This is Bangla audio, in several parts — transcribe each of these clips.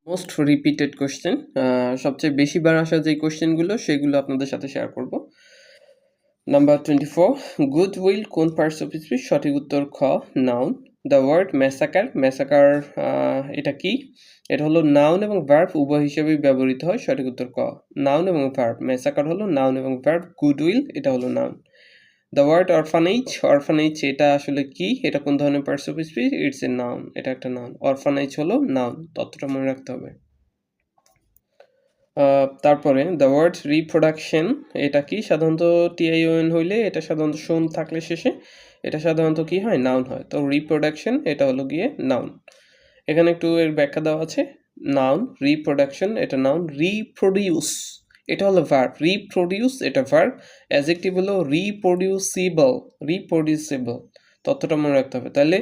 মোস্ট রিপিটেড কোশ্চেন, সবচেয়ে বেশিবার আসা যে কোশ্চেনগুলো সেগুলো আপনাদের সাথে শেয়ার করব। নাম্বার 24, গুড উইল কোন পার্টস অফ স্পিচ? সঠিক উত্তর খ, noun. The word massacre, massacre এটা কি? এটা হলো নাউন এবং ভার্ব উভয় হিসেবেই ব্যবহৃত হয়। সঠিক উত্তর ক, নাউন এবং ভার্ব। ম্যাসাকার হলো নাউন এবং ভার্ব, গুড উইল এটা হলো noun. The word orphanage, orphanage এটা আসলে কি? এটা কোন ধরনের parts of speech? It's a noun, এটা একটা নাউন। অরফানেজ হলো নাউন, তথ্যটা মনে রাখতে হবে। তারপরে দ্য ওয়ার্ড রিপ্রোডাকশন এটা কি? সাধারণত টিআইওএন হইলে এটা সাধারণত শোন থাকলে শেষে এটা সাধারণত কি হয়? নাউন হয়। তো রিপ্রোডাকশন এটা হলো গিয়ে নাউন। এখানে একটু এর ব্যাখ্যা দেওয়া আছে। নাউন, রিপ্রোডাকশন এটা নাউন। রিপ্রোডিউস এটা হলো ভার্ব। রিপ্রোডিউস এটা ভার্ব। অ্যাডজেক্টিভ হলো রিপ্রোডিউসিবল, রিপ্রোডিউসিবল। তথ্যটা মনে রাখতে হবে। তাহলে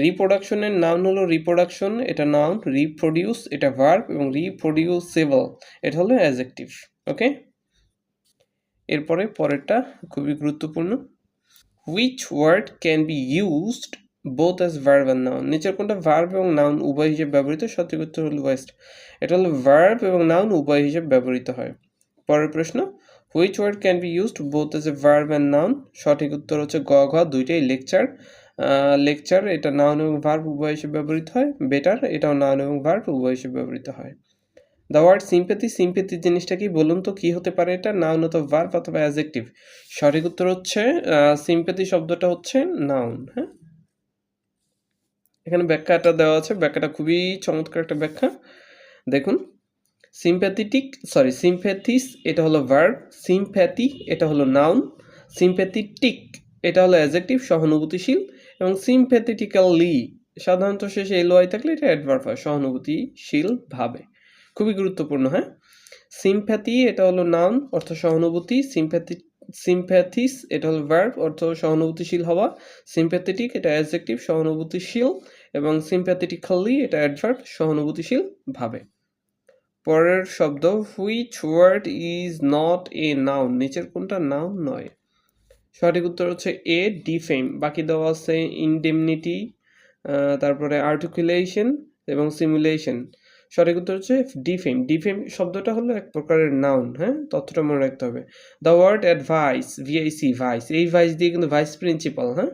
রিপ্রোডাকশনের নাউন হলো রিপ্রোডাকশন, এটা নাউন। রিপ্রোডিউস এটা ভার্ব এবং রিপ্রোডিউসিবল এটা হলো অ্যাডজেক্টিভ। ওকে, এরপরে পরেরটা খুবই গুরুত্বপূর্ণ। Which word can be used both as verb and noun? নিচের কোনটা ভার্ব এবং নাউন উভয় হিসেবে ব্যবহৃত? সঠিক উত্তর হলো ওয়েস্ট। এটা হলো ভার্ব এবং নাউন উভয় হিসেবে ব্যবহৃত হয়। পরের প্রশ্ন, which word can be used both as a verb and noun? সঠিক উত্তর হচ্ছে গ, ঘ দুইটাই। লেকচার, লেকচার এটা নাউন এবং ভার্ব উভয় হিসেবে ব্যবহৃত হয়। বেটার এটাও নাউন এবং ভার্ব উভয় হিসেবে ব্যবহৃত হয়। দ্য ওয়ার্ড সিম্প্যাথি, সিম্প্যাথি জিনিসটা কি বলুন তো? কি হতে পারে এটা? নাউন অথবা ভার্ব অথবা অ্যাডজেক্টিভ? সঠিক উত্তর হচ্ছে সিম্প্যাথি শব্দটা হচ্ছে নাউন। হ্যাঁ, এখানে ব্যাখ্যাটা দেওয়া আছে, ব্যাখ্যাটা খুবই চমৎকার একটা ব্যাখ্যা। দেখুন, সিম্প্যাথিস এটা হলো ভার্ব, সিম্প্যাথি এটা হলো নাউন, সিম্প্যাথেটিক এটা হলো অ্যাডজেক্টিভ সহানুভূতিশীল, এবং সিম্প্যাথেটিক্যালি সাধারণত শেষে এলওয়াই থাকলে এটা অ্যাডভার্ব হয়, সহানুভূতিশীল ভাবে। খুবই গুরুত্বপূর্ণ। হ্যাঁ, সিম্প্যাথি এটা হলো নাউন, অর্থ সহানুভূতি। সিম্প্যাথিস এটা হলো ভার্ব, অর্থ সহানুভূতিশীল হওয়া। সিম্প্যাথেটিক এটা অ্যাডজেক্টিভ সহানুভূতিশীল, এবং সিম্প্যাথেটিক্যালি এটা অ্যাডভার্ব সহানুভূতিশীল ভাবে। পরের শব্দ, which word is not a noun? নিচের কোনটা নাউন নয়? সঠিক উত্তর হচ্ছে এ, ডিফেম। বাকি দেওয়া আছে ইনডেমনিটি, তারপরে আর্টিকুলেশন এবং সিমুলেশন। সঠিক উত্তর হচ্ছে ডিফেম। ডিফেম শব্দটা হলো এক প্রকারের নাউন। হ্যাঁ, তথ্যটা মনে রাখতে হবে। The word advice, VIC vice, এই ভাইস দিয়ে কিন্তু ভাইস প্রিন্সিপাল। হ্যাঁ,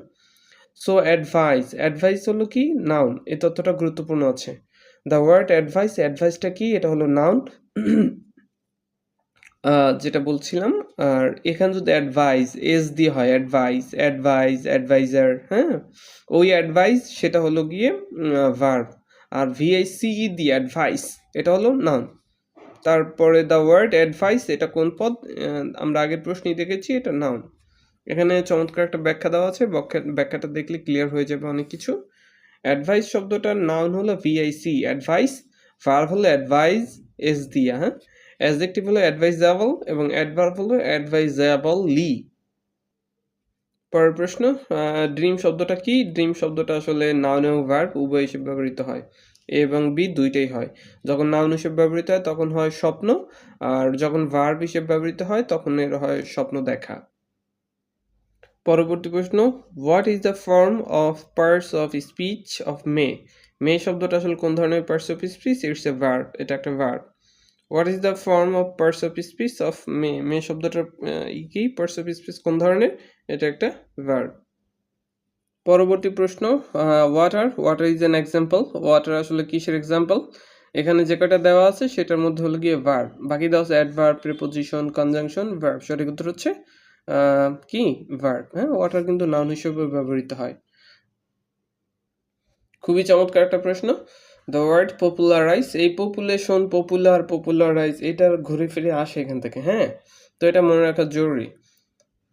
সো অ্যাডভাইস, অ্যাডভাইস হলো কি? নাউন। এই তথ্যটা গুরুত্বপূর্ণ আছে। দ্য ওয়ার্ড অ্যাডভাইস, অ্যাডভাইসটা কি? এটা হলো নাউন, যেটা বলছিলাম। আর এখানে যদি অ্যাডভাইস এস দিয়ে হয়, অ্যাডভাইস, অ্যাডভাইস, অ্যাডভাইজার, হ্যাঁ, ওই অ্যাডভাইস সেটা হলো গিয়ে ভার্ব। আর ভিআইসিই দিয়ে অ্যাডভাইস এটা হলো নাউন। তারপরে দ্য ওয়ার্ড অ্যাডভাইস এটা কোন পদ? আমরা আগের প্রশ্নেই দেখেছি এটা নাউন। এখানে চমৎকার একটা ব্যাখ্যা দেওয়া আছে, ব্যাখ্যাটা দেখলে ক্লিয়ার হয়ে যাবে অনেক কিছু। অ্যাডভাইস শব্দটার নাউন হলো ভিআইসি, অ্যাডভাইস। ভার্ব হলো অ্যাডভাইস এস দিয়া। হ্যাঁ, অ্যাডজেক্টিভ হলো অ্যাডভাইজাবল এবং অ্যাডভার্ব হলো অ্যাডভাইজাবলি। পরের প্রশ্ন, ড্রিম শব্দটা কি? ড্রিম শব্দটা আসলে নাউন এবং ভার্ব উভয় হিসেবে ব্যবহৃত হয়। এ এবং বি দুইটাই হয়। যখন নাউন হিসেবে ব্যবহৃত হয় তখন হয় স্বপ্ন, আর যখন ভার্ব হিসেবে ব্যবহৃত হয় তখন এর হয় স্বপ্ন দেখা। পরবর্তী প্রশ্ন, what is the form of parts of speech of may? May শব্দটা আসলে কোন ধরনের parts of speech? It's a verb, এটা একটা verb. What is the form of parts of speech of may? May শব্দটার কি? পার্টস অফ স্পিচ কোন ধরনের? এটা একটা ভার্ব। পরবর্তী প্রশ্ন, water is an example? Water আসলে কিসের এক্সাম্পল? এখানে যে কটা দেওয়া আছে সেটার মধ্যে হলো গিয়ে ভার্ব, বাকি দেওয়া আছে অ্যাডভার্ব, প্রিপোজিশন, কনজাংশন, ভার্ব। সঠিক উত্তর হচ্ছে কি? ভার্ব। হ্যাঁ, ওয়াটার কিন্তু নাউন হিসেবে ব্যবহৃত হয়। খুবই চমৎকার একটা প্রশ্ন। দ্য ওয়ার্ড পপুলারাইজ, এই পপুলেশন, পপুলারাইজ এটা ঘুরে ফিরে আসে এখান থেকে। হ্যাঁ, তো এটা মনে রাখা জরুরি।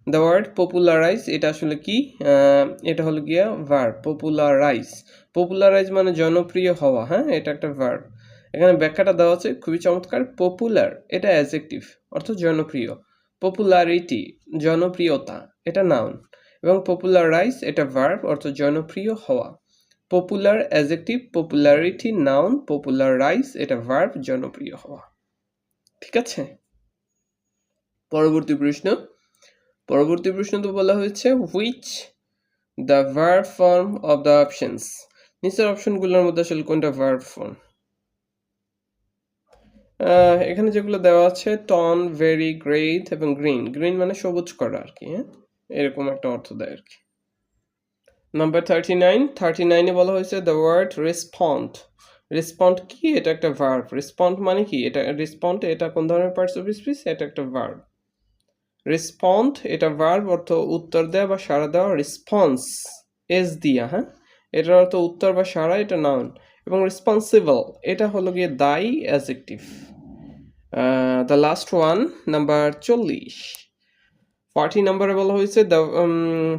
দ্য ওয়ার্ড পপুলারাইজ এটা আসলে কি? এটা হলো গিয়া ভার্ব, পপুলারাইজ। পপুলারাইজ মানে জনপ্রিয় হওয়া। হ্যাঁ, এটা একটা ভার্ব। এখানে ব্যাখ্যাটা দেওয়া আছে খুবই চমৎকার। পপুলার এটা অ্যাডজেক্টিভ, অর্থ জনপ্রিয়। পপুলারিটি জনপ্রিয়তা, এটা নাউন। এবং পপুলারাইজ এটা ভার্ব, অর্থ জনপ্রিয় হওয়া। Popular adjective, popularity noun, popularise এটা ভার্ব, জনপ্রিয় হওয়া। ঠিক আছে, পরবর্তী প্রশ্ন তো বলা হয়েছে which the verb form of the options? নিচের অপশনগুলোর মধ্যে আসলে কোনটা ভার্ব ফর্ম? এখানে যেগুলো দেওয়া আছে টন, ভেরি, গ্রেট এবং গ্রিন। গ্রিন মানে সবুজ করা আর কি, হ্যাঁ, এরকম একটা অর্থ দেয় আর কি। নাম্বার 39 বলা হয়েছে দ্য ওয়ার্ড রেসপন্ড। রেসপন্ড কি? এটা একটা ভার্ব। রেসপন্ড মানে কি? এটা রেসপন্ড, এটা কোন ধরনের পার্টস অফ স্পিচ? এটা একটা ভার্ব। রেসপন্ড এটা ভার্ব, অর্থ উত্তর দেওয়া বা সাড়া দেওয়া। রেসপন্স এস দিয়া, হ্যাঁ, এটার অর্থ উত্তর বা সাড়া, এটা নাউন। এবং রেসপন্সিবল এটা হলো গিয়ে দায়ী, adjective. The last one, number 40। 40 নম্বরে বলা হয়েছে দ্য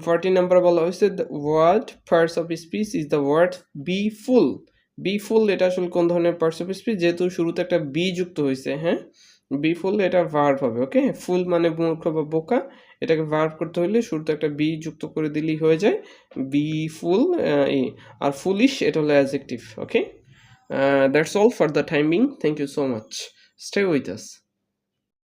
40 নম্বরে বলা হয়েছে the word parts of speech is the word beautiful. Beautiful এটা আসলে কোন ধরনের পার্টস অফ স্পিচ? যেহেতু শুরুতে একটা বি যুক্ত হয়েছে, হ্যাঁ, বি ফুল এটা ভার্ব হবে। ওকে, ফুল মানে মূর্খ বা বোকা, এটাকে ভার্ব করতে হলে শুরুতে একটা বি যুক্ত করে দিলেই হয়ে যায় বি ফুল। আর ফুলিশ এটা হলো adjective. Okay, that's all for the timing. Thank you so much, stay with us.